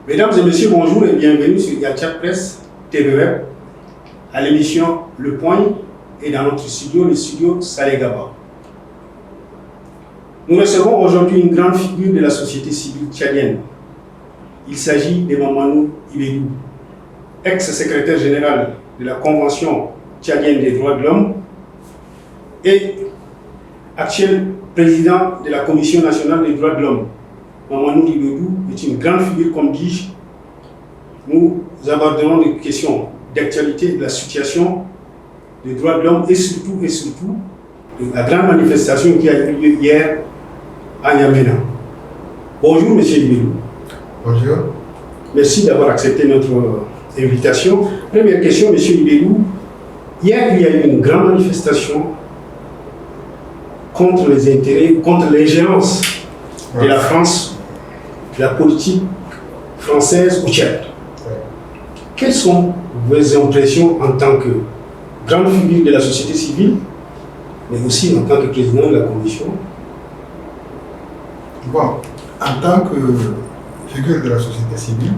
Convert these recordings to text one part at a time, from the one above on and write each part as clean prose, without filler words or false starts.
Mesdames et messieurs, bonjour et bienvenue sur Yachat Presse TV Web à l'émission Le Point et dans notre studio, le studio Saleh Gaba. Nous recevons aujourd'hui une grande figure de la société civile tchadienne. Il s'agit de Mamadou Ibedou, ex-secrétaire général de la Convention tchadienne des droits de l'homme et actuel président de la Commission nationale des droits de l'homme. Mamadou Ibedou est une grande figure, comme dis-je. Nous aborderons des questions d'actualité de la situation des droits de l'homme et surtout de la grande manifestation qui a eu lieu hier à N'Djamena. Bonjour Monsieur Ibedou. Bonjour. Merci d'avoir accepté notre invitation. Première question, Monsieur Ibedou. Hier, il y a eu une grande manifestation contre les intérêts, contre l'ingérence de la France, de la politique française au Tchad. Quelles sont vos impressions en tant que grande figure de la société civile, mais aussi en tant que président de la Commission? Bon, en tant que figure de la société civile,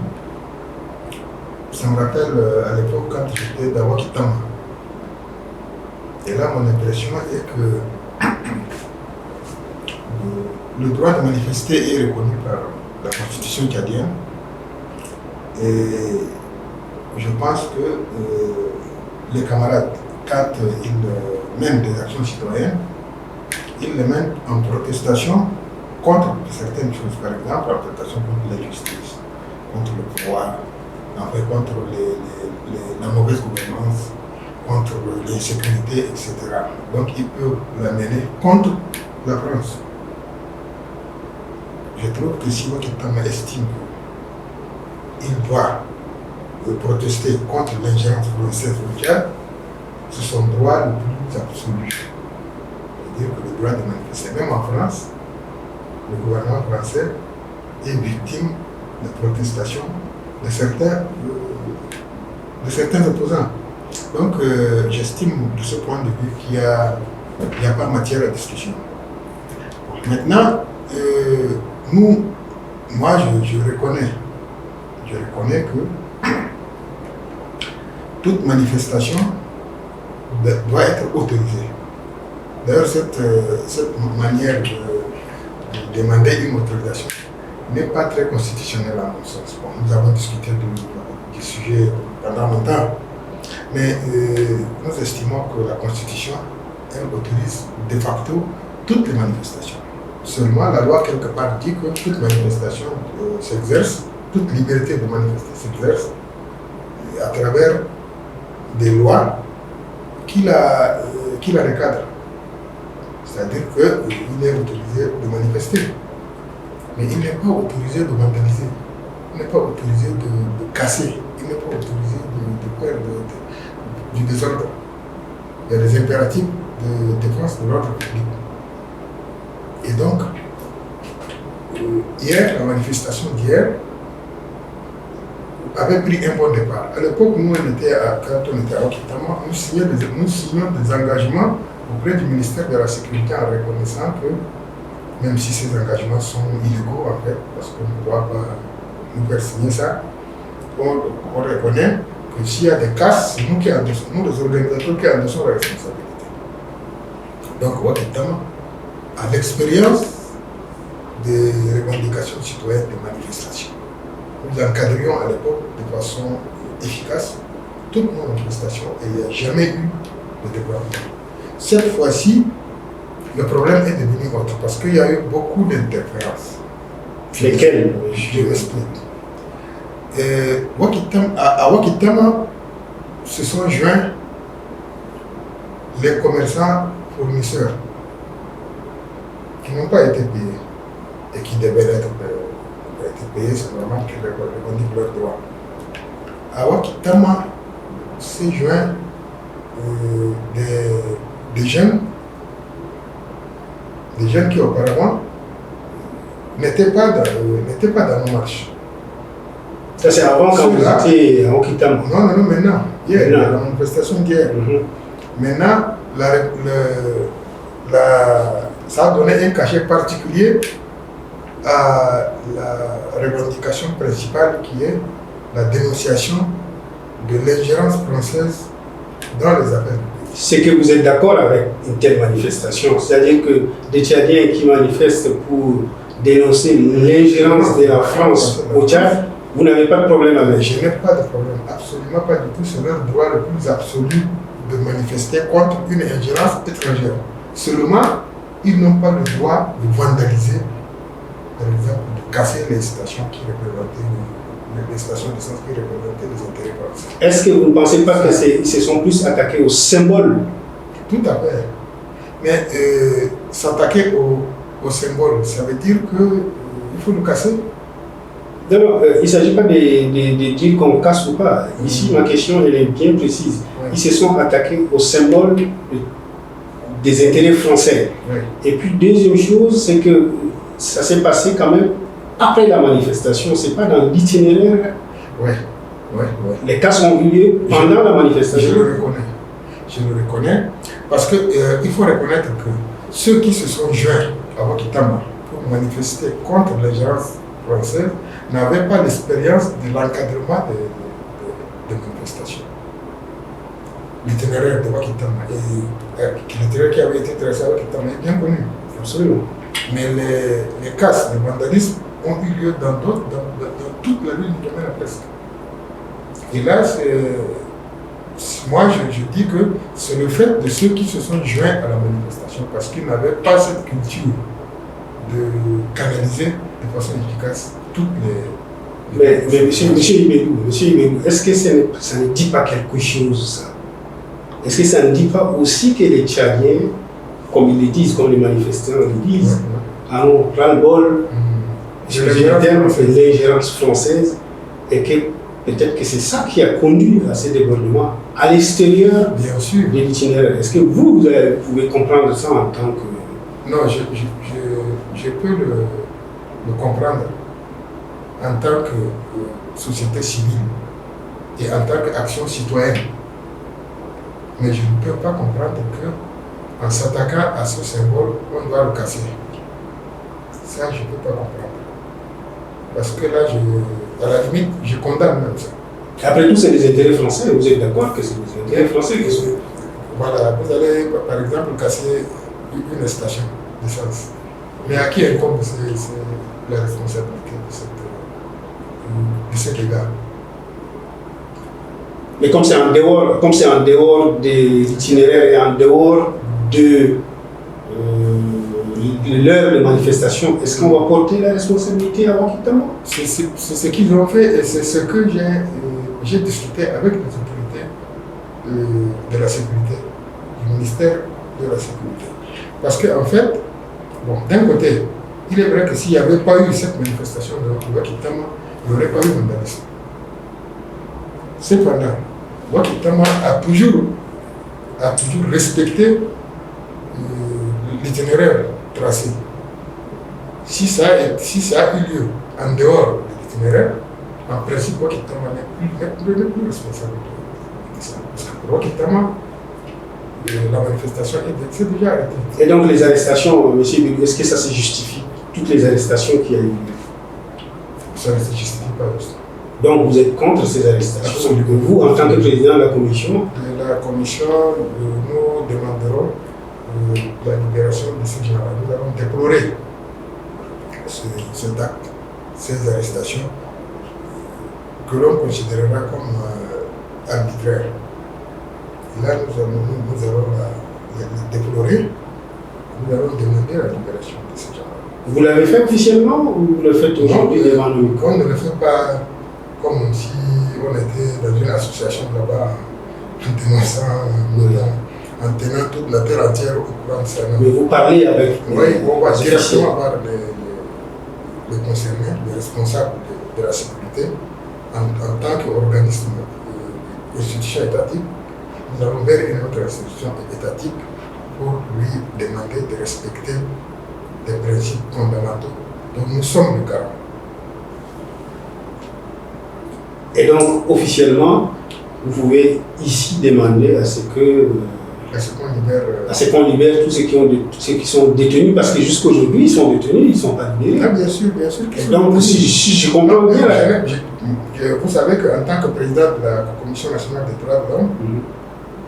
ça me rappelle à l'époque quand j'étais dans Wakitama. Et là, mon impression est que le droit de manifester est reconnu par la Constitution tchadienne. Et je pense que les camarades, quand ils mènent des actions citoyennes, ils les mènent en protestation contre certaines choses, par exemple, en protestation contre l'injustice, contre le pouvoir, enfin, contre la mauvaise gouvernance, contre l'insécurité, etc. Donc ils peuvent la mener contre la France. Je trouve que si Wakitama estime qu'il doit protester contre l'ingérence française au Tchad, c'est son droit le plus absolu. C'est-à-dire que le droit de manifester, même en France, le gouvernement français est victime de protestations de certains opposants. Donc j'estime de ce point de vue qu'il n'y a pas matière à discussion. Maintenant, moi je reconnais que toute manifestation doit être autorisée. D'ailleurs, cette manière de demander une autorisation n'est pas très constitutionnelle à mon sens. Bon, nous avons discuté du sujet pendant longtemps, mais nous estimons que la Constitution, elle autorise de facto toutes les manifestations. Seulement, la loi, quelque part, dit que toute manifestation s'exerce, toute liberté de manifester s'exerce à travers des lois qui la recadrent. C'est-à-dire qu'il est autorisé de manifester, mais il n'est pas autorisé de vandaliser, il n'est pas autorisé de casser, il n'est pas autorisé de faire du désordre. Il y a des impératifs de défense de l'ordre public. Et donc, hier, la manifestation d'hier avait pris un bon départ. À l'époque, quand on était à Wakitama, nous signions des engagements auprès du ministère de la Sécurité en reconnaissant que, même si ces engagements sont illégaux en fait, parce qu'on ne doit pas nous faire signer ça, on reconnaît que s'il y a des casses, c'est nous les organisateurs qui endossons la responsabilité. Donc Wakitama, à l'expérience des revendications citoyennes des manifestations, nous encadrions à l'époque de façon efficace toutes nos manifestations et il n'y a jamais eu de débordement. Cette fois-ci, le problème est devenu autre parce qu'il y a eu beaucoup d'interférences. Lesquelles? Je l'explique. À Wakitama, se sont joints les commerçants fournisseurs qui n'ont pas été payés et qui devaient être payés, c'est normal qu'ils revendiquent leurs droits. À Wakitama, s'est joint des jeunes qui auparavant n'étaient pas dans nos marches. Ça c'est avant quand vous étiez à Wakitama? Non, maintenant. Hier, la manifestation d'hier. Maintenant, ça a donné un cachet particulier à la revendication principale qui est la dénonciation de l'ingérence française dans les affaires. C'est que vous êtes d'accord avec une telle manifestation, c'est-à-dire que des Tchadiens qui manifestent pour dénoncer l'ingérence de la France au Tchad, vous n'avez pas de problème avec? Je n'ai pas de problème, absolument pas du tout. C'est leur droit le plus absolu de manifester contre une ingérence étrangère. Seulement, ils n'ont pas le droit de vandaliser, par exemple, de casser les stations qui représentaient les stations d'essence qui représentaient les intérêts français. Est-ce que vous ne pensez pas qu'ils se sont plus attaqués au symbole? Tout à fait. Mais s'attaquer au symbole, ça veut dire qu'il faut le casser. Non, il ne s'agit pas de dire qu'on casse ou pas. Ici, ma question elle est bien précise. Oui. Ils se sont attaqués au symbole des intérêts français. Oui. Et puis, deuxième chose, c'est que ça s'est passé quand même après la manifestation. Ce n'est pas dans l'itinéraire. Oui. Oui. Oui. Les cas ont eu lieu pendant la manifestation. Je le reconnais. Parce qu'il faut reconnaître que ceux qui se sont joints à Wakitama pour manifester contre l'ingérence française n'avaient pas l'expérience de l'encadrement des manifestations. L'itinéraire de Wakitama, l'itinéraire qui avait été tracé à Wakitama est bien connu. Absolument. Mais les casses, les vandalismes ont eu lieu dans toute la ville du domaine presque. Et là, moi je dis que c'est le fait de ceux qui se sont joints à la manifestation parce qu'ils n'avaient pas cette culture de canaliser de façon efficace toutes les... Mais monsieur Ibedou, est-ce que ça ne dit pas quelque chose, ça? Est-ce que ça ne dit pas aussi que les Tchadiens, comme ils le disent, comme les manifestants le disent, ont ras-le-bol de l'ingérence française et que peut-être que c'est ça qui a conduit à ces débordements à l'extérieur de l'itinéraire. Est-ce que vous pouvez comprendre ça en tant que... Non, je peux le comprendre en tant que société civile et en tant qu'action citoyenne. Mais je ne peux pas comprendre qu'en s'attaquant à ce symbole, on doit le casser. Ça, je ne peux pas comprendre. Parce que là, à la limite, je condamne même ça. Après tout, c'est les intérêts français. Vous êtes d'accord que c'est les intérêts français qui sont... Voilà, vous allez par exemple casser une station d'essence. Mais à qui incombe la responsabilité de ces dégâts? Mais comme c'est en dehors de l'itinéraire et en dehors de l'heure de manifestation, est-ce qu'on va porter la responsabilité à Wakitama? C'est ce qu'ils ont fait et c'est ce que j'ai discuté avec les autorités de la sécurité, du ministère de la sécurité. Parce qu'en fait, bon, d'un côté, il est vrai que s'il n'y avait pas eu cette manifestation de Wakitama, il n'y aurait pas eu de vandalisme. Cependant, Wakitama a toujours respecté l'itinéraire tracé. Si ça a eu lieu en dehors de l'itinéraire, en principe, Wakitama n'est plus responsable de ça. Parce que pour Wakitama, la manifestation s'est déjà arrêtée. Et donc les arrestations, monsieur Ibedou, est-ce que ça se justifie? Toutes les arrestations qu'il y a eu? Ça ne se justifie pas. Donc vous êtes contre ces arrestations? Absolument. Vous, en tant que président de la commission? De la commission, nous demanderons la libération de ce général. Nous avons déploré cet acte, ces arrestations, que l'on considérera comme arbitraires. Et là, nous allons la déplorer. Nous allons demander la libération de ce général. Vous l'avez fait officiellement ou vous le faites aujourd'hui devant nous? On ne le fait pas comme si on était dans une association là-bas en dénonçant, en tenant toute la terre entière au courant de ça. Mais vous parlez avec... Oui, on va directement voir les concernés, les responsables de la sécurité, en tant qu'organisme, institution étatique. Nous allons vers une autre institution étatique pour lui demander de respecter des principes fondamentaux dont nous sommes le garant. Et donc, officiellement, vous pouvez ici demander à ce que À ce qu'on libère. À ce qu'on libère tous ceux qui sont détenus, parce que jusqu'à aujourd'hui, ils sont détenus, ils ne sont pas libérés. Ah, bien sûr, bien sûr. Donc, si je comprends bien. Vous savez qu'en tant que président de la Commission nationale des droits de l'homme,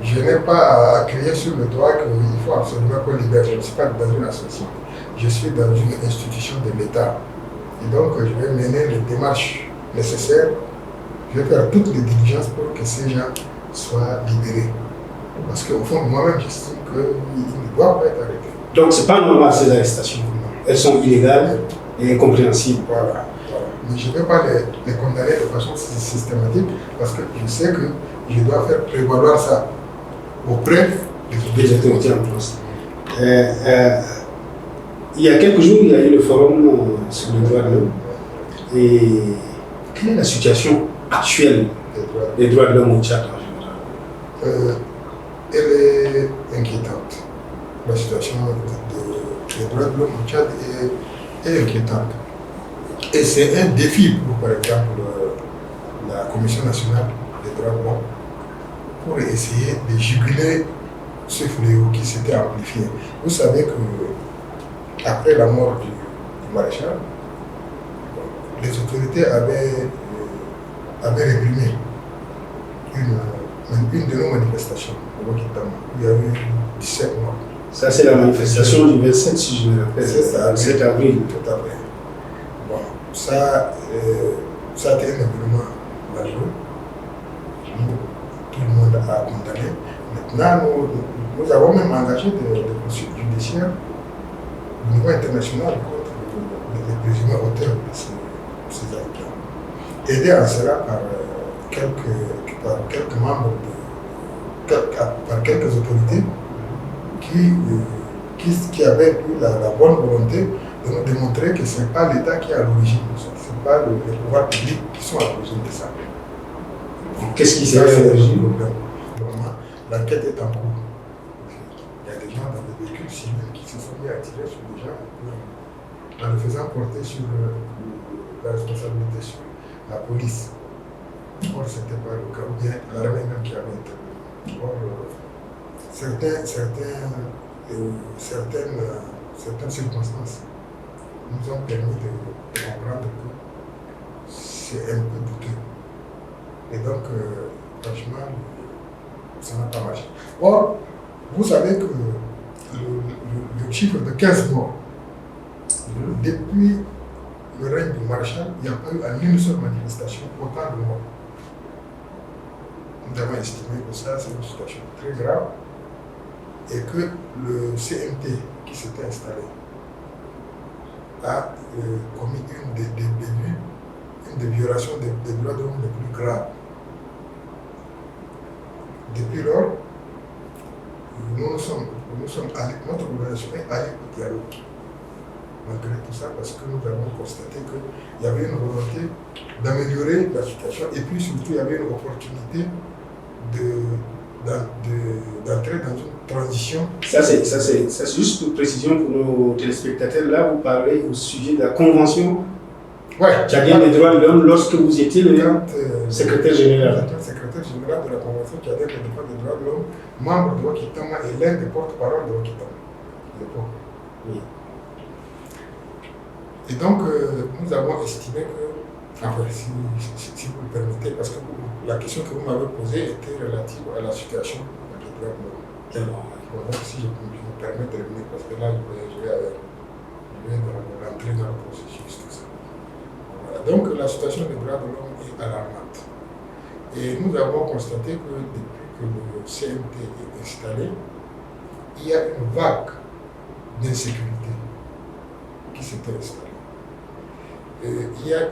je n'ai pas à crier sur le doigt qu'il faut absolument qu'on libère. Je ne suis pas dans une association. Je suis dans une institution de l'État. Et donc, je vais mener les démarches nécessaires. Je vais faire toutes les diligences pour que ces gens soient libérés. Parce qu'au fond, moi-même, j'estime qu'ils ne doivent pas être arrêtés. Donc, ce n'est pas normal ces arrestations. Elles sont illégales et incompréhensibles. Voilà. Mais je ne vais pas les condamner de façon systématique parce que je sais que je dois faire prévaloir ça auprès des autorités en place. Il y a quelques jours, il y a eu le forum sur les droits de l'homme. Et quelle est la situation actuelle des droits de l'homme au Tchad en général? Elle est inquiétante. La situation des droits de l'homme au Tchad est inquiétante. Et c'est un défi pour, par exemple, la Commission nationale des droits de l'homme pour essayer de juguler ce fléau qui s'était amplifié. Vous savez que après la mort du maréchal, les autorités avaient réprimé une de nos manifestations au Wokitama, où il y a eu 17 morts. Ça, c'est la manifestation du 27, si je me rappelle. C'est ça, le 7 avril. Tout à fait. Bon, ça a été un événement malheureux. Tout le monde a condamné. Maintenant, nous avons même engagé des poursuites judiciaires au niveau international contre les présumés auteurs de ces actes. Aidé en cela par quelques membres, par quelques autorités qui avaient eu la bonne volonté de nous démontrer que ce n'est pas l'État qui est à l'origine de ça, ce n'est pas les pouvoirs publics qui sont à l'origine de ça. Qu'est-ce qui s'est fait à l'origine? L'enquête est en cours. Il y a des gens dans des véhicules civils qui se sont mis à tirer sur les gens en le faisant porter sur la responsabilité sur la police. Or, ce n'était pas le cas, ou bien l'armée même qui avait intervenu. Or, certaines circonstances nous ont permis de comprendre que c'est un peu douteux. Et donc, franchement, ça n'a pas marché. Or, vous savez que le chiffre de 15 morts, depuis le règne du maréchal, il n'y a pas eu en une seule manifestation autant de morts. Nous avons estimé que ça, c'est une situation très grave et que le CMT qui s'était installé a commis une des violations des droits de l'homme les plus graves. Depuis lors, notre organisation est allée au dialogue. Malgré tout ça, parce que nous avons constaté qu'il y avait une volonté d'améliorer la situation et puis surtout il y avait une opportunité d'entrer dans une transition. Ça c'est juste une précision pour nos téléspectateurs. Là, vous parlez au sujet de la Convention tchadienne des droits de l'homme lorsque vous étiez le secrétaire général. Secrétaire général de la Convention tchadienne des droits de l'homme, membre de Wokitama et l'un des porte-parole de Wokitama à l'époque. Oui. Et donc, nous avons estimé que, enfin, si vous le permettez, parce que la question que vous m'avez posée était relative à la situation des droits de l'homme. Donc, si je me permets de revenir, parce que là, je vais rentrer dans le processus, tout ça. Voilà. Donc, la situation des droits de l'homme est alarmante. Et nous avons constaté que depuis que le CMT est installé, il y a une vague d'insécurité qui s'est installée. Il y a un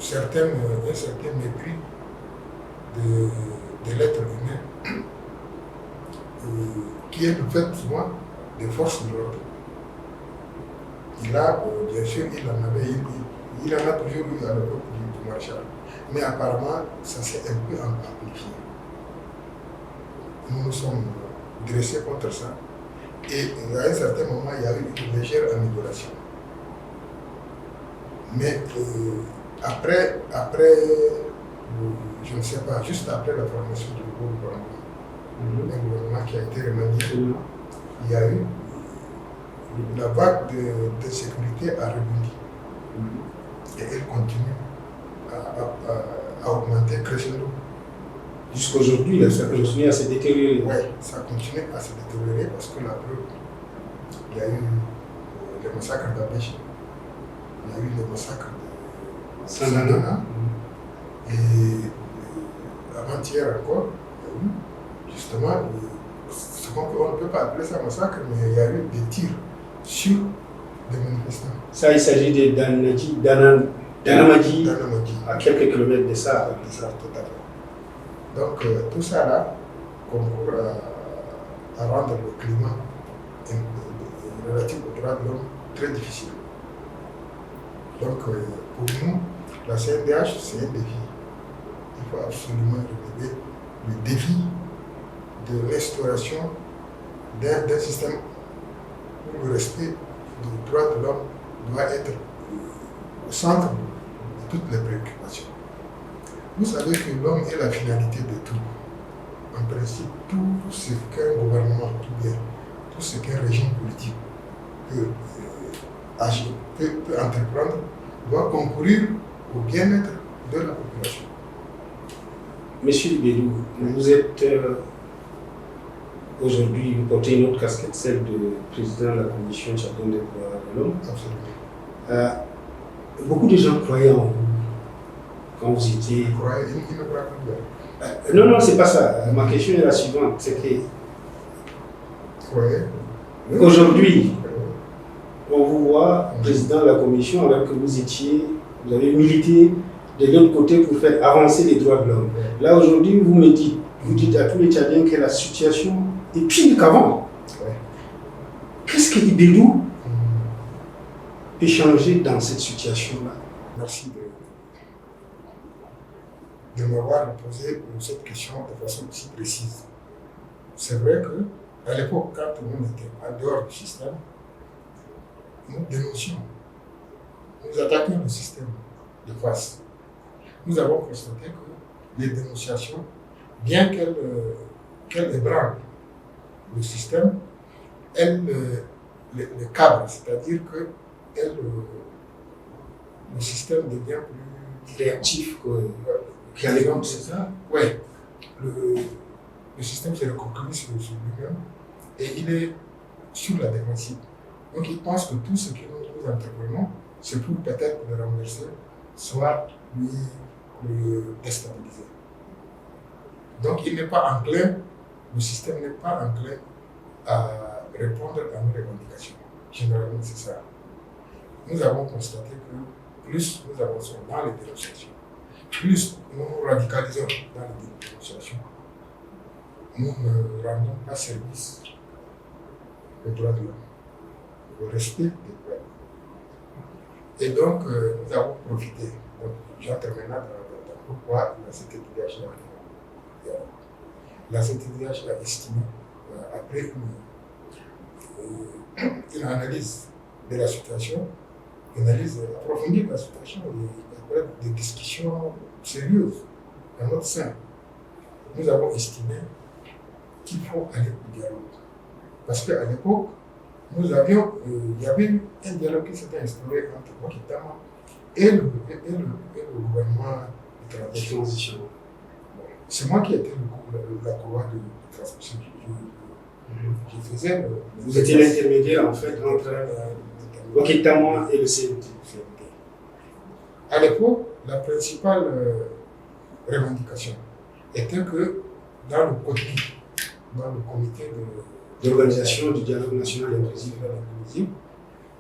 certain mépris de l'être humain qui est le fait souvent des forces de l'ordre. Là, bien sûr, il en a toujours eu à l'époque du maréchal. Mais apparemment, ça s'est un peu amplifié. Nous nous sommes dressés contre ça. Et à un certain moment, il y a eu une légère amélioration. Mais après, je ne sais pas, juste après la formation du nouveau gouvernement, un gouvernement qui a été remanié. Il y a eu la vague de sécurité a rebondi. Et elle continue à augmenter crescendo. Jusqu'aujourd'hui, ça continue à se détériorer. Oui, ça continue à se détériorer parce que la preuve, il y a eu le massacre d'Abéché, il y a eu le massacre de Sandana, et avant-hier encore, il y a eu justement, on ne peut pas appeler ça massacre, mais il y a eu des tirs sur des manifestants. Ça, il s'agit de Danamadi, à quelques kilomètres de ça. Tout à fait. Donc, tout ça là concourt à rendre le climat relatif aux droits de l'homme très difficile. Donc, pour nous, la CNDH, c'est un défi. Il faut absolument relever le défi de l'instauration d'un système où le respect des droits de l'homme doit être au centre de toutes les préoccupations. Vous savez que l'homme est la finalité de tout. En principe, tout ce qu'un gouvernement, tout ce qu'un régime politique peut entreprendre doit concourir au bien-être de la population. Monsieur Libérou, vous êtes aujourd'hui, vous portez une autre casquette, celle de président de la Commission tchadienne des droits de l'homme. Absolument. Beaucoup de gens croyaient en vous quand vous étiez. Ils ne croient pas. Non, c'est pas ça. Ma question est la suivante, c'est que aujourd'hui, on vous voit président de la Commission alors que vous avez milité de l'autre côté pour faire avancer les droits de l'homme. Là aujourd'hui, vous dites à tous les Tchadiens que la situation est pire qu'avant. Qu'est-ce que Ibérou peut changer dans cette situation-là? Merci de m'avoir posé cette question de façon aussi précise. C'est vrai qu'à l'époque, quand on était en dehors du système, nous dénoncions, nous attaquions le système de face. Nous avons constaté que les dénonciations, bien qu'elles ébranlent le système, elles le cadrent, c'est-à-dire que le système devient plus réactif. C'est ça? Oui. Le système se recroqueville sur lui-même et il est sur la défensive. Donc il pense que tout ce que nous entreprenons, c'est pour peut-être le renverser, soit le déstabiliser. Donc il n'est pas enclin, le système n'est pas enclin à répondre à nos revendications. Généralement, c'est ça. Nous avons constaté que plus nous avançons dans les dénonciations, plus nous nous radicalisons dans les dénonciations, nous ne rendons pas service aux droits de l'homme, au respect des droits de l'homme. Et donc, nous avons profité. Donc, j'entre maintenant dans pourquoi la CTDH la CTDH a estimé, après une analyse de la situation, une analyse approfondie de la situation, et après des discussions sérieuses dans notre sein, nous avons estimé qu'il faut aller au dialogue. Parce qu'à l'époque, il y avait eu un dialogue qui s'était instauré entre Mokitama et le gouvernement de transition. C'est moi qui étais la courroie de transmission. Je faisais Vous étiez l'intermédiaire en fait entre Mokitama et le CNT. À l'époque, la principale revendication était que dans le comité d'organisation du dialogue national inclusif,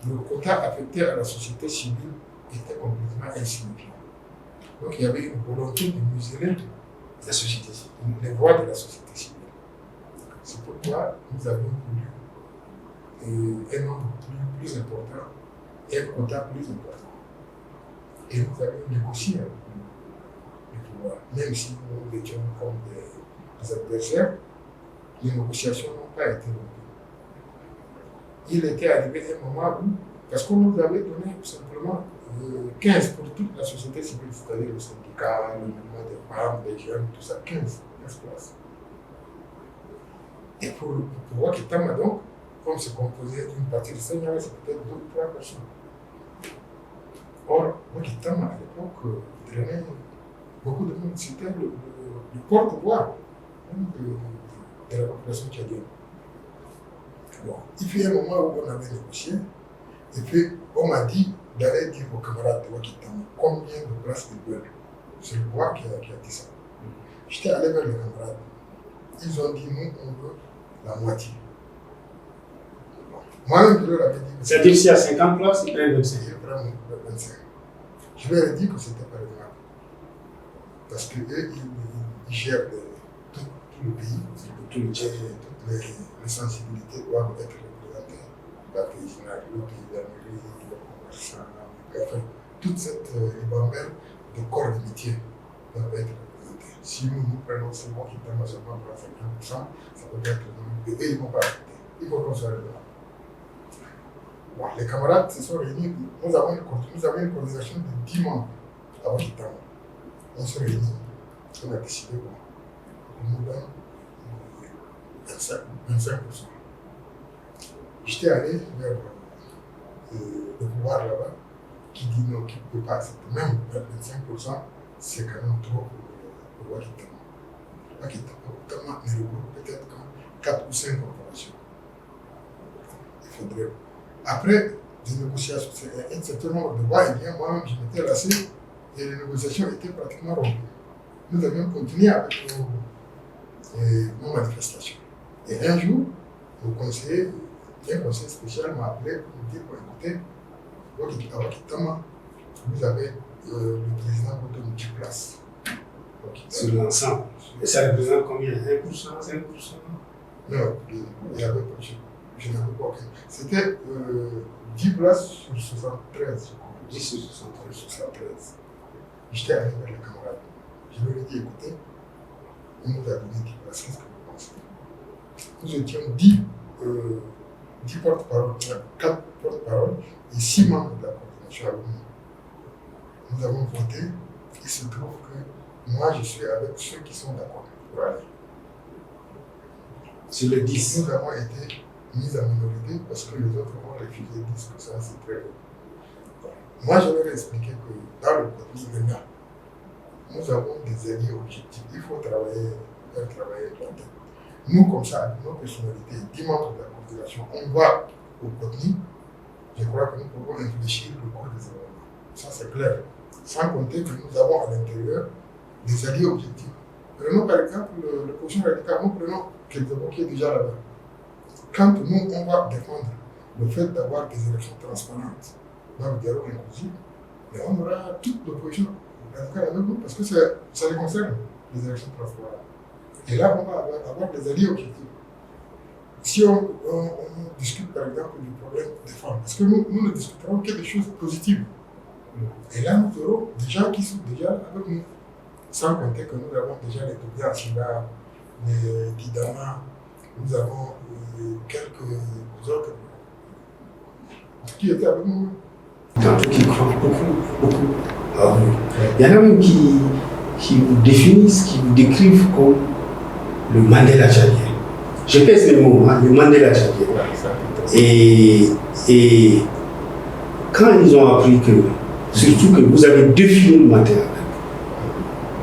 le quota affecté à la société civile était complètement insignifiant. Donc il y avait une volonté de museler la société civile, les voix de la société civile. C'est pourquoi nous avons voulu un nombre plus important et un quota plus important. Et nous avons négocié avec le pouvoir, même si nous étions comme des adversaires, les négociations n'ont pas été longues. Il était arrivé un moment où, parce qu'on nous avait donné tout simplement 15 pour toute la société civile, c'est-à-dire le syndicat, le mouvement des femmes, des jeunes, tout ça, 15 places. Et pour Wakitama, donc, comme c'est composé d'une partie de Seigneur, c'est peut-être 2 ou 3 personnes. Or, Wakitama, à l'époque, drainait beaucoup de monde. C'était le porte-voix de la population tchadienne. Bon, il y a un moment où on avait négocié, et puis on m'a dit d'aller dire aux camarades de Wakitama combien de places ils veulent. C'est le roi qui a dit ça. J'étais allé vers les camarades. Ils ont dit nous, on veut la moitié. Bon. Moi-même, je leur avais dit. C'est-à-dire s'il y a 50 places, ils prennent 25. Ils prennent 25. Je leur ai dit que c'était pas raisonnable. Parce qu'eux, ils gèrent tout le pays, toutes les sensibilités doivent être représentées. La paysannerie, le paysannerie, le commerçant, enfin, toute cette ribambelle de corps de métier doivent être représentées. Si nous prenons seulement qui prennent seulement pour 50%, ça peut être que eux, ils ne vont pas accepter. Il faut qu'on soit là. Bon, les camarades se sont réunis. Nous avons une coordination de 10 membres à Wakitama. On s'est réunis. On a décidé qu'on nous donne 25%. J'étais allé vers le pouvoir là-bas qui dit non, qui ne peut pas accepter. Même 25%, c'est quand même trop pour Wakitama. Wakitama ne regroupe peut-être 4 ou 5 corporations. Il faudrait. Après des négociations, c'est un certain nombre de va-et-vient, moi-même je m'étais lassé et les négociations étaient pratiquement rompues. Nous avions continué avec nos manifestations. Et un jour, un conseiller spécial m'a appelé pour me dire écoutez, à Wakitama, vous avez le président pour donner 10 places. Sur l'ensemble. Et ça représente combien? 1%, 5%? Non, il y avait pas. Je n'avais pas aucun. C'était 10 places sur 73, je crois. 10 sur 73. J'étais allé vers les camarades. Je leur ai dit écoutez, on nous a donné 10 places, qu'est-ce que vous pensez? Nous étions 10 porte-paroles, 4 porte-paroles et 6 membres de la coordination avec nous. Nous avons voté. Il se trouve que moi, je suis avec ceux qui sont d'accord pour aller. Sur les 10. Nous avons été mis en minorité parce que les autres ont refusé, disent que ça c'est très haut. Moi, je leur ai expliqué que dans le pays maintenant, nous avons des alliés objectifs. Il faut travailler là-dedans. Nous, comme ça, avec nos personnalités, 10 membres de la coordination, on va au Cotni. Je crois que nous pouvons réfléchir le cours des événements. Ça, c'est clair. Sans compter que nous avons à l'intérieur des alliés objectifs. Prenons par exemple le position radical, nous prenons quelqu'un qui est déjà là-bas. Quand nous, on va défendre le fait d'avoir des élections transparentes dans le dialogue inclusif, on aura toute l'opposition radicale avec nous parce que ça les concerne, les élections transparentes. Et là, on va avoir des alliés objectifs. Si on discute par exemple du problème des femmes, parce que nous ne discuterons que des choses positives. Et là, nous aurons des gens qui sont déjà avec nous. Sans compter que nous avons déjà les Toubia Achila, les Guidama, nous avons quelques autres qui étaient avec nous. Qui croient beaucoup à vous. Il y en a même qui vous définissent, qui vous décrivent comme le Mandela tchadien. Je pèse les mots, le Mandela tchadien. Et quand ils ont appris que, surtout que vous avez défini le matin,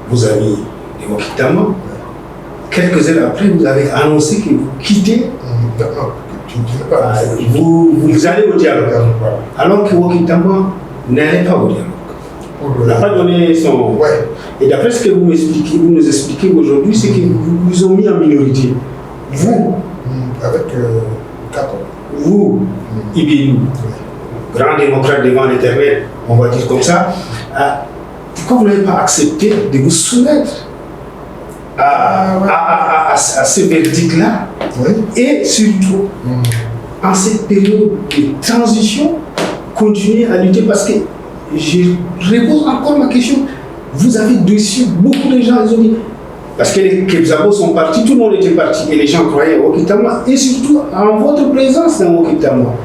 vous avez les Wakitama, quelques heures après, vous avez annoncé que vous quittez. Vous allez au dialogue. Alors que Wakitama n'allait pas au dialogue. On n'a pas donné son. Ouais. Et d'après ce que vous nous expliquez aujourd'hui, c'est qu'ils vous ont mis en minorité. Vous. Avec 4 ans. Vous, Ibélu, grand démocrate devant l'éternel, on va dire comme ça, pourquoi vous n'avez pas accepté de vous soumettre à ce verdict-là? Oui. Et surtout, en cette période de transition, continuer à lutter parce que je repose encore ma question. Vous avez déçu beaucoup de gens, ils ont dit, parce que les Kebzabo sont partis, tout le monde était parti et les gens croyaient au Wakitama et surtout en votre présence dans Wakitama.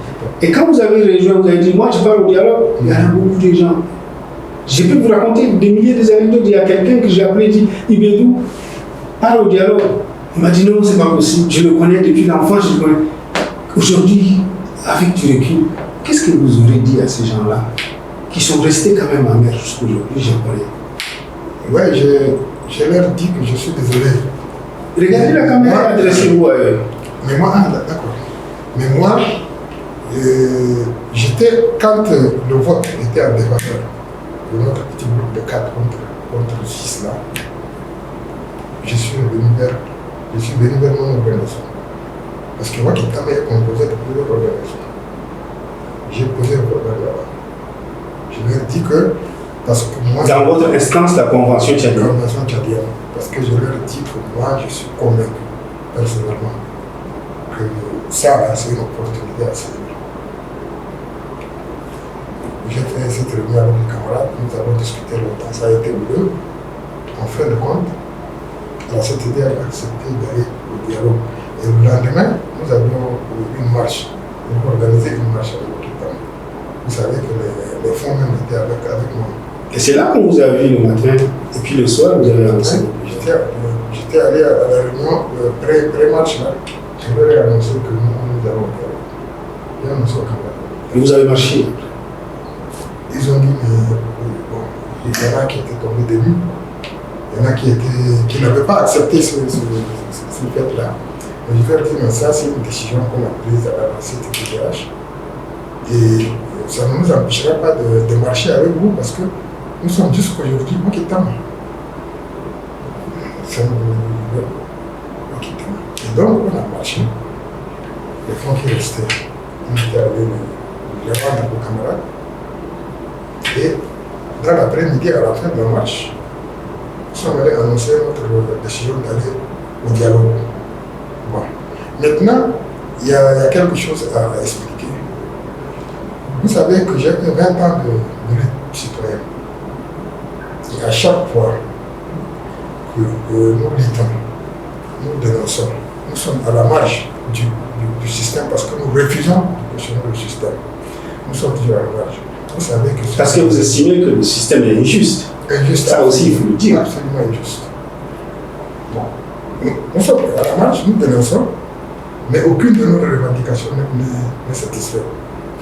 Et quand vous avez rejoint, vous avez dit, moi je parle au dialogue, il y a beaucoup de gens. Je peux vous raconter des milliers d'anecdotes. Il y a quelqu'un que j'ai appelé et dit, Ibédou, parle au dialogue. Il m'a dit non, c'est pas possible. Je le connais depuis l'enfance, je le connais. Aujourd'hui, avec du recul, qu'est-ce que vous aurez dit à ces gens-là qui sont restés quand même amers jusqu'aujourd'hui, japonais? Ouais, je leur dis que je suis désolé. Regardez la caméra, adressez-vous à eux. Mais moi, d'accord. Mais moi, j'étais, quand le vote était en défaveur de notre petit groupe de 4 contre 6 là, je suis venu vers mon organisation. Parce que moi qui travaillais composé de plusieurs organisations, j'ai posé un problème là-bas. Je leur dis que, parce que moi... Dans votre instance, la convention tchadienne. La convention tchadienne. Parce que je leur dis que moi, je suis convaincu, personnellement, que ça, là, c'est une opportunité à saisir. J'ai fait cette réunion avec les camarades, nous avons discuté longtemps, ça a été houleux. En fin de compte, la CTD a accepté d'aller au dialogue. Et le lendemain, nous avions une marche. Nous avons organisé une marche avec l'Occitanie. Vous savez que les fonds même étaient avec moi. Et c'est là qu'on vous a vu le matin, et puis le soir, vous avez annoncé. J'étais allé à la réunion pré-marche là. Je leur ai annoncé que nous allons au dialogue. J'ai annoncé au camarade. Et vous avez marché? Ils ont dit, mais bon, il y en a qui étaient tombés de nuit. Il y en a qui n'avaient pas accepté ce fait-là. Mais je vais dire, mais ça, c'est une décision qu'on a prise à la CTDH. Et ça ne nous empêchera pas de marcher avec vous parce que nous sommes jusqu'aujourd'hui au Kitama. Et donc, on a marché. Les fonds qui restaient, on était allés les rendre aux camarades. Et dans l'après-midi, à la fin de la marche, nous sommes allés annoncer notre décision d'aller au dialogue. Bon. Maintenant, il y a quelque chose à expliquer. Vous savez que j'ai 20 ans de lutte citoyenne. Et à chaque fois que nous luttons, nous dénonçons, nous sommes à la marge du système parce que nous refusons de questionner le système. Nous sommes toujours à la marge. Vous savez que parce que vous estimez que le système est injuste. Injuste. Ça aussi, il faut le dire. Absolument injuste. Bon. Nous sommes à la marche, nous dénonçons, mais aucune de nos revendications n'est satisfaite.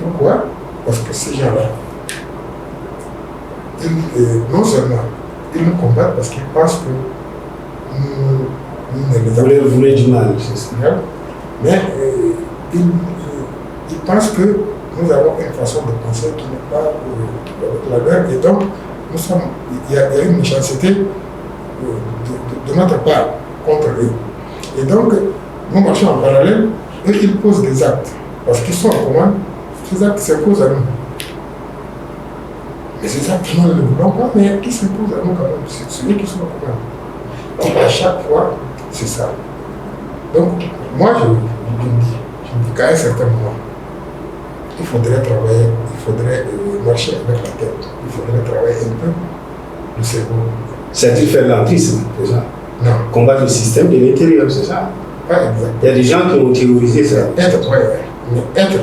Pourquoi? Parce que ces gens-là, non seulement ils nous combattent parce qu'ils pensent que nous ne les avons pas. Vous voulez du mal, c'est ça. Mais ils pensent que nous avons une façon de penser qui n'est pas la leur. Et donc, il y a une méchanceté de notre part contre eux. Et donc, nous marchons en parallèle, eux, ils posent des actes. Parce qu'ils sont en commande, ces actes s'imposent à nous. Mais ces actes, nous ne les voulons pas, mais qui s'imposent à nous quand même, c'est ceux qui sont en commande. Donc, à chaque fois, c'est ça. Donc, moi, je me dis qu'à un certain moment, il faudrait travailler, il faudrait marcher avec la tête, il faudrait travailler un peu le cerveau. C'est-à-dire faire l'antrisme, c'est ça? Non. Combattre le système de l'intérieur, c'est ça? Pas exactement. Il y a des gens qui ont théorisé ça. Être, mais être,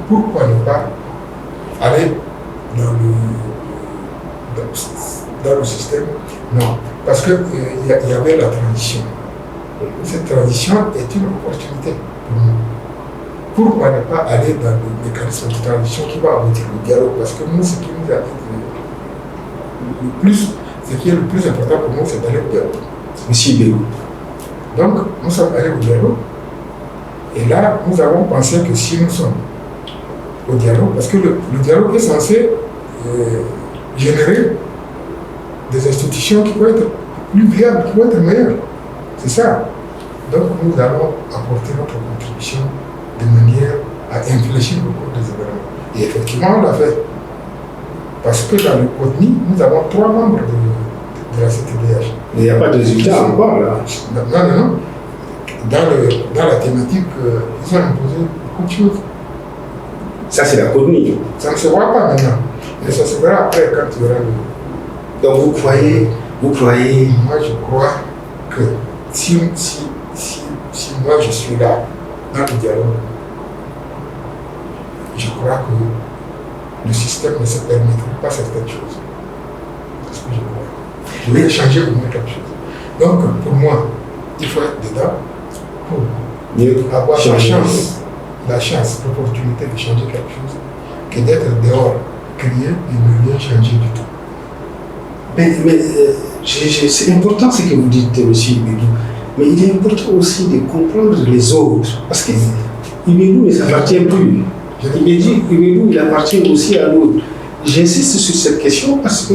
pourquoi ne pas aller dans le système? Non, parce qu'il y avait la transition. Cette transition est une opportunité pour nous. Pourquoi ne pas aller dans le mécanisme de transition qui va aboutir au dialogue? Parce que nous, ce qui nous a ce qui est le plus important pour nous, c'est d'aller au dialogue. Monsieur Bélou. Donc, nous sommes allés au dialogue. Et là, nous avons pensé que si nous sommes au dialogue, parce que le dialogue est censé générer des institutions qui vont être plus viables, qui vont être meilleures. C'est ça. Donc, nous allons apporter notre contribution de manière à infléchir le cours des événements. Et effectivement, on l'a fait. Parce que dans le CODNI, nous avons 3 membres de la CTDH. Mais il n'y a pas de résultat encore là. Non. Dans la thématique, ils ont imposé beaucoup de choses. Ça, c'est la CODNI. Ça ne se voit pas maintenant. Mais ça se verra après quand il y aura le. Donc vous croyez. Moi, je crois que si moi je suis là, dans le dialogue, je crois que le système ne se permettra pas certaines choses. C'est ce que je crois. Je vais changer au moins quelque chose. Donc, pour moi, il faut être dedans pour Mieux avoir changer. la chance, l'opportunité de changer quelque chose, que d'être dehors, crier et ne rien changer du tout. Mais c'est important ce que vous dites, M. Ibedou. Mais il est important aussi de comprendre les autres. Parce que Ibedou ne s'appartient plus. Ibedou, il appartient aussi à l'autre. J'insiste sur cette question parce que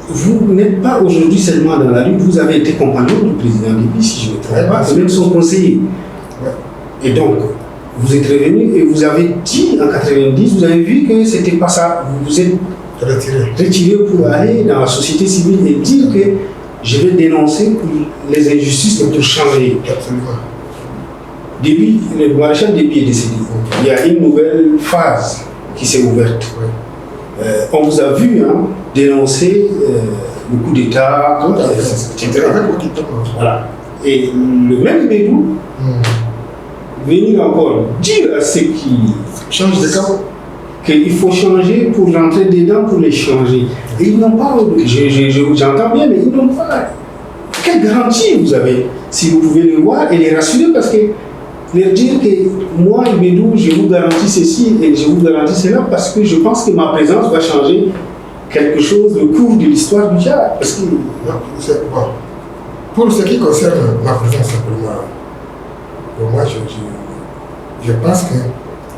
vous n'êtes pas aujourd'hui seulement dans la rue, vous avez été compagnon du président Libye, si je ne me trompe pas, et même son conseiller. Et donc, vous êtes revenu et vous avez dit en 90, vous avez vu que c'était pas ça. Vous vous êtes retiré pour aller dans la société civile et dire que je vais dénoncer pour les injustices et pour changer. Absolument. Depuis, le maréchal Déby est décédé. Il y a une nouvelle phase qui s'est ouverte. On vous a vu dénoncer le coup d'État, etc. Voilà. Et le même Ibedou venir encore dire à ceux qui changent de camp qu'il faut changer pour rentrer dedans, pour les changer. Et ils n'ont pas, j'entends bien, mais ils n'ont pas. Quelle garantie vous avez si vous pouvez le voir et les rassurer parce que leur dire que moi, Ibedou, je vous garantis ceci et je vous garantis cela parce que je pense que ma présence va changer quelque chose, le cours de l'histoire du Tchad. Parce que... Non, c'est bon. Pour ce qui concerne ma présence, simplement, pour moi, je pense que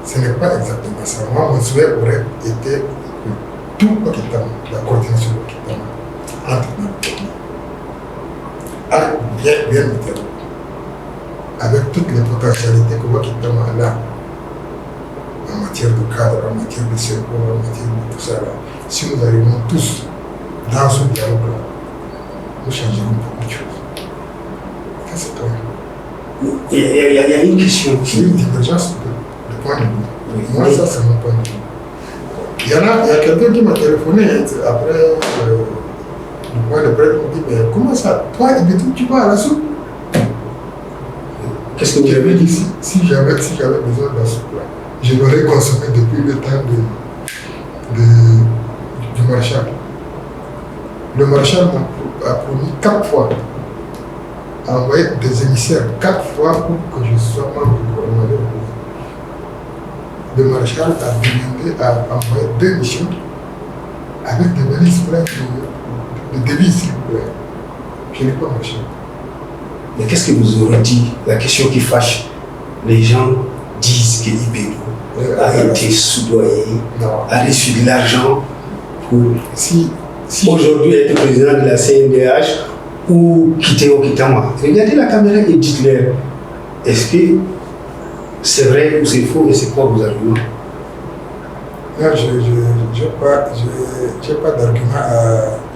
ce n'est pas exactement ça. Moi, mon souhait aurait été que tout Okitama, la coordination de Okitama, entre nous, bien météo, avec toutes les potentialités que Okitama a en matière de cadre, en matière de cerveau, en matière de tout ça, là. Si nous arrivons tous dans ce dialogue-là, nous changerons beaucoup de choses. Ça, c'est toi. Il y a une question C'est une divergence de point de vue. Oui. Moi, ça, c'est mon point de vue. Il y a quelqu'un qui m'a téléphoné après le point de presse, il m'a dit, mais comment ça? Toi, tu vas à la soupe? Qu'est-ce que vous avez dit? Si j'avais besoin de la soupe, là, je l'aurais consommé depuis le temps du maréchal. Le maréchal a promis 4 fois à envoyer des émissaires 4 fois pour que je sois membre du gouvernement de la République. Le maréchal a demandé à envoyer 2 missions avec des valises pleines de devises, s'il vous plaît. Je n'ai pas marché. Mais qu'est-ce que vous aurez dit? La question qui fâche, les gens disent que Ibedou a été soudoyé, a reçu de l'argent pour aujourd'hui être président de la CNDH ou quitter Okitama. Regardez la caméra et dites-leur, est-ce que c'est vrai ou c'est faux et c'est quoi vos arguments? Non, je n'ai pas d'argument,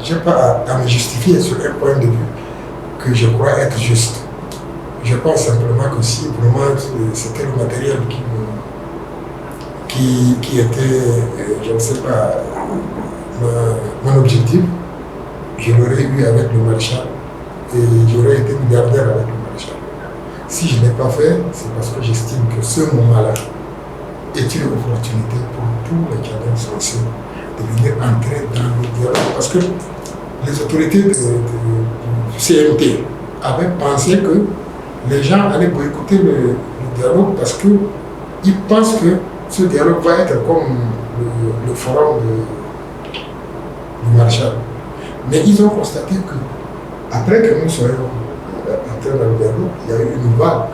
je n'ai pas à me justifier sur un point de vue que je crois être juste. Je pense simplement que si vraiment c'était le matériel qui était, je ne sais pas, mon objectif, je l'aurais eu avec le maréchal et j'aurais été milliardaire avec le maréchal. Si je ne l'ai pas fait, c'est parce que j'estime que ce moment-là est une opportunité pour tous les Tchadiens censés de venir entrer dans le dialogue. Parce que les autorités du CNT avaient pensé que les gens allaient boycotter le dialogue parce qu'ils pensent que ce dialogue va être comme le forum du maréchal. Mais ils ont constaté que, après que nous soyons entrés dans le dialogue, il y a eu une vague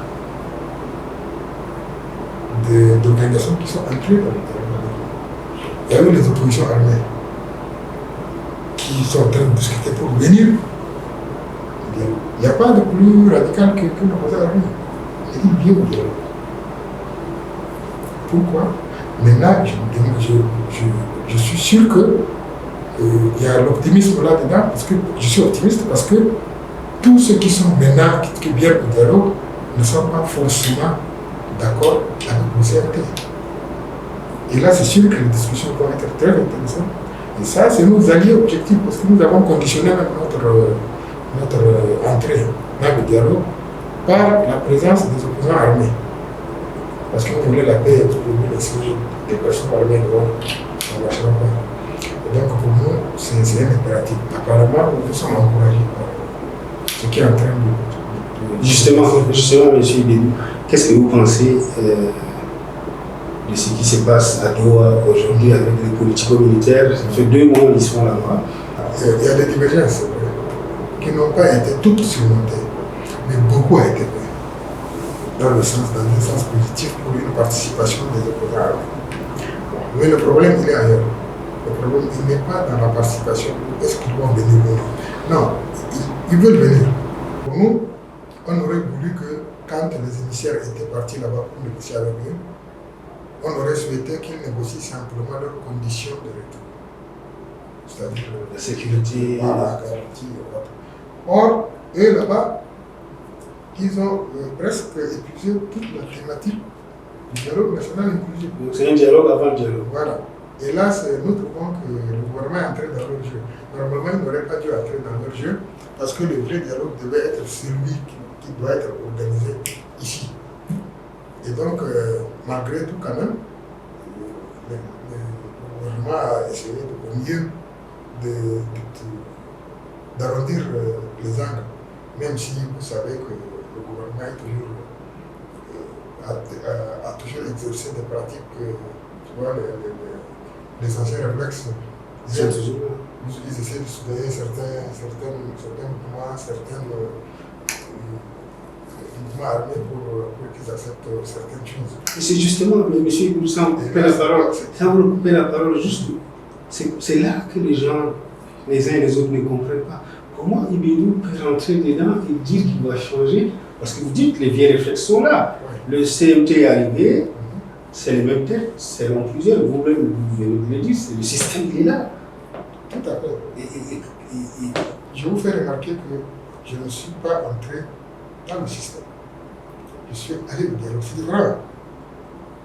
d'organisations qui sont entrées dans le dialogue. Il y a eu les oppositions armées qui sont en train de discuter pour venir. Il n'y a pas de plus radical que l'opposition armée. Il vient au dialogue. Pourquoi? Maintenant, je suis sûr que il y a l'optimisme là-dedans, parce que je suis optimiste parce que tous ceux qui sont maintenant, qui viennent au dialogue, ne sont pas forcément d'accord avec le CRT. Et là, c'est sûr que les discussions vont être très intéressantes. Et ça, c'est nos alliés objectifs, parce que nous avons conditionné même notre entrée dans le dialogue par la présence des opposants armés. Parce qu'on voulait la paix pour nous laisser des personnes armées devant la marchera pas. Et donc pour nous, c'est un impératif. Apparemment, nous sommes encouragés ce qui est en train Justement, M. Ibedou, qu'est-ce que vous pensez de ce qui se passe à Doha aujourd'hui avec les politico-militaires? Ça fait 2 mois qu'ils sont là-bas. Il y a des divergences qui n'ont pas été toutes surmontées, mais beaucoup a été fait dans un sens positif pour une participation des opposants armés. Mais le problème, il est ailleurs. Le problème, il n'est pas dans la participation. Est-ce qu'ils vont venir ou non? Non, ils veulent venir. Pour nous, on aurait voulu que quand les émissaires étaient partis là-bas pour négocier avec eux, on aurait souhaité qu'ils négocient simplement leurs conditions de retour. C'est-à-dire La sécurité, la garantie. Or, eux là-bas, ils ont presque épuisé toute la thématique du dialogue national inclusif. Donc c'est un dialogue avant le dialogue. Voilà. Et là, c'est notre point que le gouvernement est entré dans leur jeu. Normalement, il n'aurait pas dû entrer dans leur jeu parce que le vrai dialogue devait être celui qui doit être organisé ici. Et donc, malgré tout, quand même, le gouvernement a essayé au mieux d'arrondir les angles, même si vous savez que le gouvernement a toujours exercé des pratiques, tu vois, les anciens réflexes. Ils essaient de soutenir certains mouvements, certains mouvements armés pour qu'ils acceptent certaines choses. Et c'est justement, mais monsieur Ibedou, sans vous couper la parole, juste, c'est là que les gens, les uns et les autres, ne comprennent pas. Comment Ibedou peut rentrer dedans et dire qu'il va changer? Parce que vous dites que les vieilles réflexes sont là. Oui. Le CMT est arrivé, c'est les mêmes têtes, c'est long plusieurs. Vous-même, vous venez de le dire, le système il est là. Tout à fait. Je vous fais remarquer que je ne suis pas entré dans le système. Je suis allé au dialogue. C'est vrai.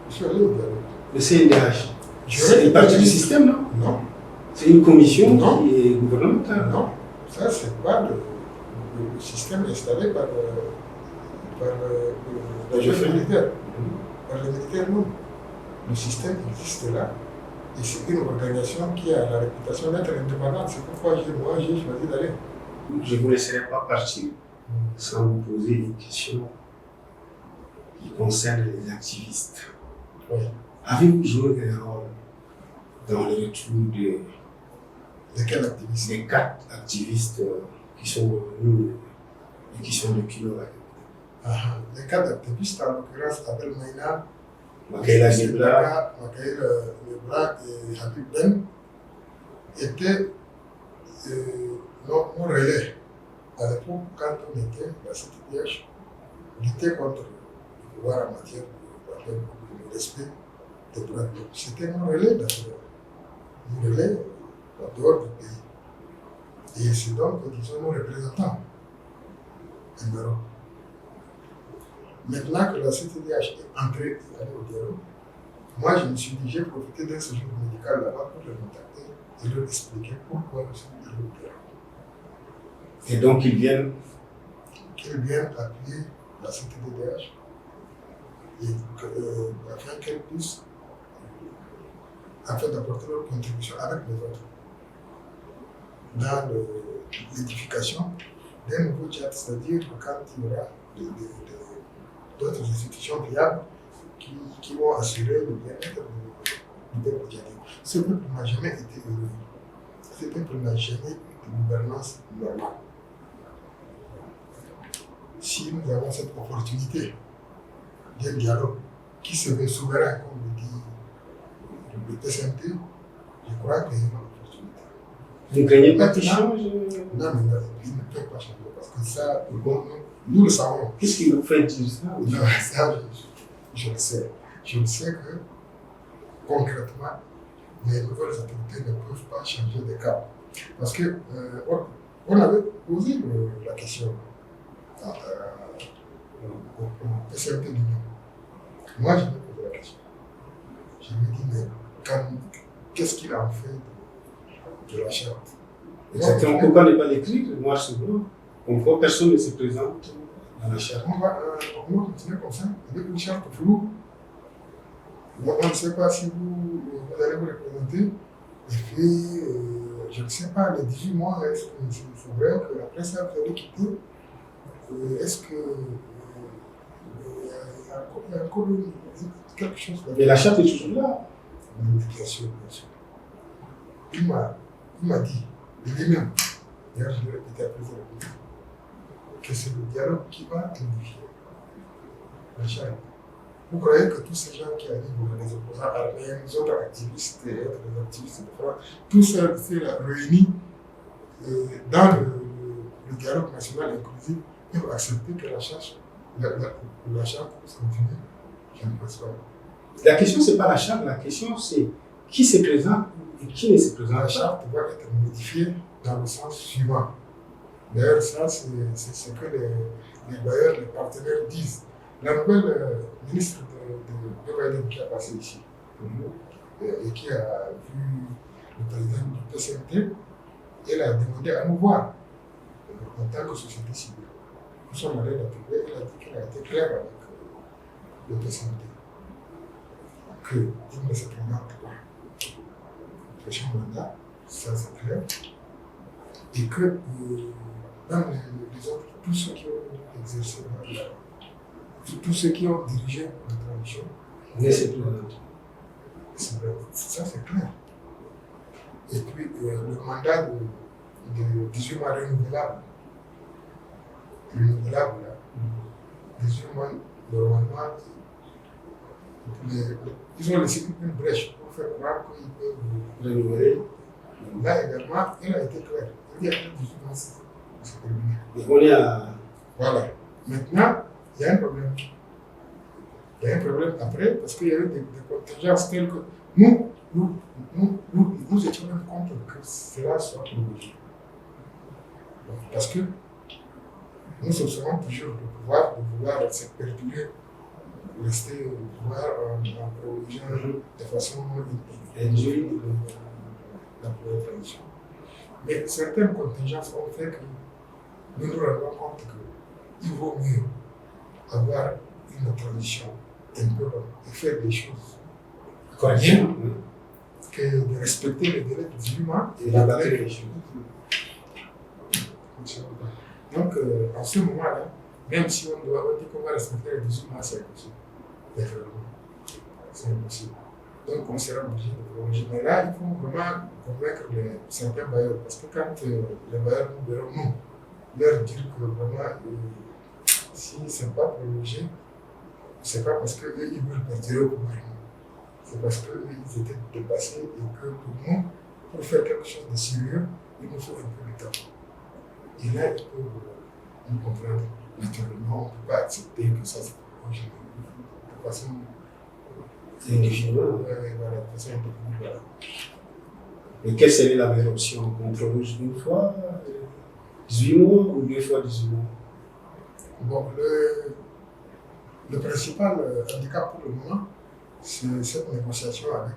Je suis allé au dialogue. Le CNDH, c'est une partie du système, non? Non. C'est une commission qui est gouvernementale. Non. Ça, c'est pas le système installé par les militaires. Par les militaires, non. Le système existe là. Et c'est une organisation qui a la réputation d'être indépendante. C'est pourquoi j'ai choisi d'aller. Je ne vous laisserai pas partir sans vous poser une question qui concerne les activistes. Oui. Avez-vous joué un rôle dans le retour de quels activistes? Des 4 activistes qui sont revenus et qui sont depuis là. Les 4 activistes, en l'occurrence, Abel Maïna, Makaïla Gebra et Habib Ben, étaient nos relais. À l'époque, quand on était dans cette piège, lutter contre le pouvoir en matière de respect des droits de l'homme. C'était nos relais dans ce nos relais en dehors du pays. Et c'est donc, disons, nos représentants en Europe. Maintenant que la CTDH est entrée et allée au dialogue, moi je me suis dit, j'ai profité d'un séjour médical là-bas pour les contacter et leur expliquer pourquoi nous sommes allés au dialogue. Et donc ils viennent appuyer la CTDH et afin qu'elle puisse, afin d'apporter leur contribution avec les autres dans l'édification d'un nouveau théâtre, c'est-à-dire que quand il y aura d'autres institutions viables qui vont assurer le bien-être du peuple tchadien. Ce peuple n'a jamais été heureux. Ce peuple n'a jamais eu de gouvernance normale. Si nous avons cette opportunité d'un dialogue qui se veut souverain, comme le dit le PSMT, je crois qu'il y a une opportunité. Vous ne craignez pas qu'il change? Non, mais il ne peut pas changer parce que ça, nous le savons. Qu'est-ce qui vous fait dire ça? Non, ça, je le sais. Je le sais que concrètement, les nouvelles autorités ne peuvent pas changer de cap. Parce que on avait posé la question au PCMT d'Union. Moi, je me posé la question. Je me dis, mais qu'est-ce qu'il en fait de la charte? Exactement. Pourquoi ne pas l'écrire noir sur blanc? Pourquoi personne ne se présente dans la charte? On va continuer comme ça, avec une charte floue. On ne sait pas si vous allez vous représenter. Et puis, je ne sais pas, les 18 mois, est-ce que c'est vrai qu'après ça, vous allez quitter? est-ce que il y a encore quelque chose Mais la charte est toujours là. Bien sûr, bien sûr. Il m'a dit, lui-même, d'ailleurs je l'ai répété à plusieurs reprises, que c'est le dialogue qui va unifier la charte. Vous croyez que tous ces gens qui arrivent, les opposants arméniens, les autres activistes et autres activistes de France, tout ça c'est réuni dans le dialogue national inclusif, ils vont accepter que la charte puisse continuer? Je ne pense pas. La question, ce n'est pas la charte, la question, c'est qui se présente et qui ne se présente pas. La charte doit être modifiée dans le sens suivant. D'ailleurs, ça, c'est ce que les bailleurs, les partenaires disent. La nouvelle ministre de Biden qui a passé ici et qui a vu le président du PCMT, elle a demandé à nous voir en tant que société civile. Nous sommes allés la trouver, elle a dit qu'elle a été claire avec le PCMT, qu'il ne se présente pas au prochain mandat, ça c'est clair, et que même les autres, tous ceux qui ont exercé tous ceux qui ont dirigé la transition, ça c'est clair. Et puis le mandat de 18 mois renouvelable, là, 18 mois, normalement, ils ont laissé une brèche pour faire croire qu'ils peuvent renouveler. Là également, il a été clair. Il y a 18 mois, c'est terminé. Et on est à... Voilà. Maintenant, il y a un problème. Il y a un problème après parce qu'il y a eu des contingences telles que nous étions même contre que cela soit prolongé. Parce que nous soupçonnons toujours de vouloir se perdurer, rester au pouvoir en prolongeant de façon induite la première transition. Mais certaines contingences ont fait que nous nous rendons compte qu'il vaut mieux avoir une transition un peu longue et faire des choses bien que de respecter les délais de 18 mois et d'adapter les choses. Donc, en ce moment-là, même si on dit qu'on va respecter les 18 mois, c'est impossible. C'est impossible. Donc, on sera obligé de prolonger. Mais là, il faut vraiment convaincre certains bailleurs. Parce que quand les bailleurs nous verront, nous, leur dire que vraiment, si ce n'est pas prolongé, ce n'est pas parce qu'ils veulent perdurer au pouvoir. C'est parce qu'ils étaient dépassés et que pour nous, pour faire quelque chose de sérieux, il nous faut un peu de temps. Et là, ils peuvent nous comprendre. Naturellement, on ne peut pas accepter que ça se prolonge de façon indéfinie. Voilà, de façon indéfinie. Voilà. Et quelle serait la meilleure option? On prolonge une fois 18 mois ou 2 fois 18 mois? Bon, le principal handicap pour le moment, c'est cette négociation avec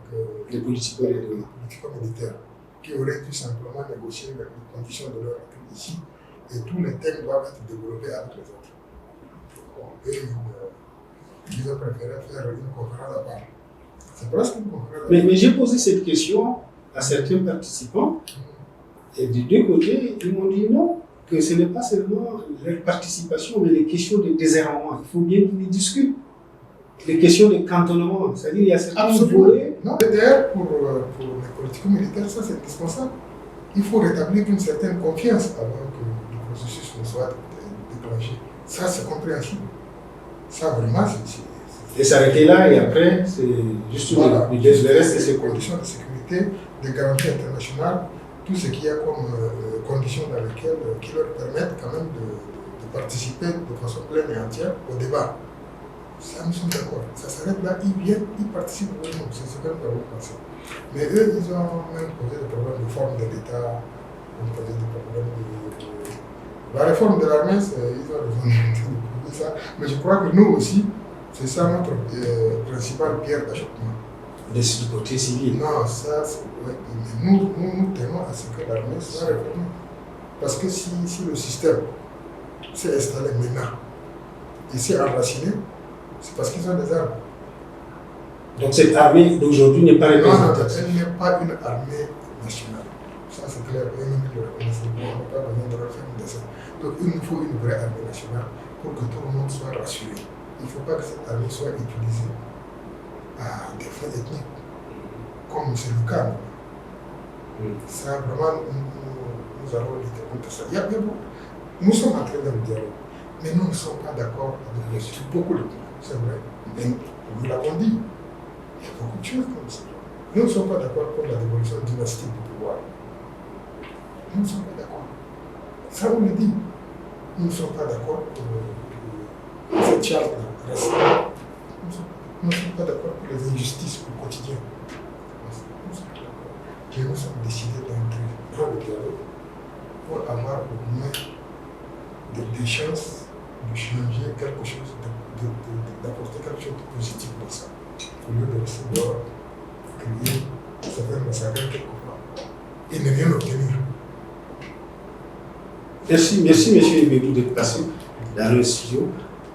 les politico-militaires qui auraient dû simplement négocier les conditions de leur accueil ici et tous les thèmes doivent être développés avec les autres. Bon, et ils ont préféré faire une conférence à part. C'est presque une conférence à part. Mais j'ai posé cette question à certains participants et des deux côtés, ils m'ont dit non, que ce n'est pas seulement leur participation, mais les questions de désarmement. Il faut bien qu'ils les discutent. Les questions de cantonnement, c'est-à-dire il y a certains volets. Non, d'ailleurs, pour les politico-militaires, ça c'est indispensable. Il faut rétablir une certaine confiance avant que le processus ne soit déclenché. Ça, c'est compréhensible. Ça, vraiment, c'est... Et s'arrêter là, et après, c'est juste voilà. le reste, c'est des conditions de sécurité, des garanties internationales, tout ce qu'il y a comme conditions dans lesquelles qui leur permettent quand même de participer de façon pleine et entière au débat. Ça, nous sommes d'accord. Ça s'arrête là, ils viennent, ils participent avec nous. C'est ce que nous avons pensé. Mais eux, ils ont même posé des problèmes de forme de l'État, ils ont posé des problèmes de... La réforme de l'armée, ils ont besoin de ça. Mais je crois que nous aussi, c'est ça notre principale pierre d'achoppement. Du côté civil. Non, ça, ouais, nous tenons à ce que l'armée soit réformée. Parce que si le système s'est installé maintenant et s'est enraciné, c'est parce qu'ils ont des armes. Donc cette armée d'aujourd'hui n'est pas représentative. Non, elle n'est pas une armée nationale. Ça c'est clair, eux-mêmes ils le reconnaissent. On n'a pas besoin de leur faire une dessin. Donc il nous faut une vraie armée nationale pour que tout le monde soit rassuré. Il ne faut pas que cette armée soit utilisée à des fins ethniques, comme c'est le cas. Ça, vraiment, nous allons lutter contre ça. Nous sommes en train de dialogue, mais nous ne sommes pas d'accord avec beaucoup de points, c'est vrai. Mais nous l'avons dit, il y a beaucoup de choses comme ça. Nous ne sommes pas d'accord pour la dévolution dynastique du pouvoir. Nous ne sommes pas d'accord. Ça, on le dit. Nous ne sommes pas d'accord pour cette charte-là. Nous ne sommes pas d'accord pour les injustices au quotidien. Nous sommes pas d'accord. Mais nous sommes décidés d'entrer dans le dialogue pour avoir au moins des chances de changer quelque chose, d'apporter quelque chose de positif dans ça. Au lieu de rester dehors, crier, ça fait massacrer quelquefois et ne rien obtenir. Merci, M. Ibedou d'être passé dans le studio.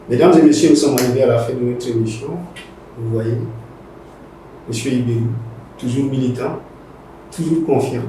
Mesdames et messieurs, nous sommes arrivés à la fin de notre émission. Vous voyez, M. Ibedou, toujours militant, toujours confiant.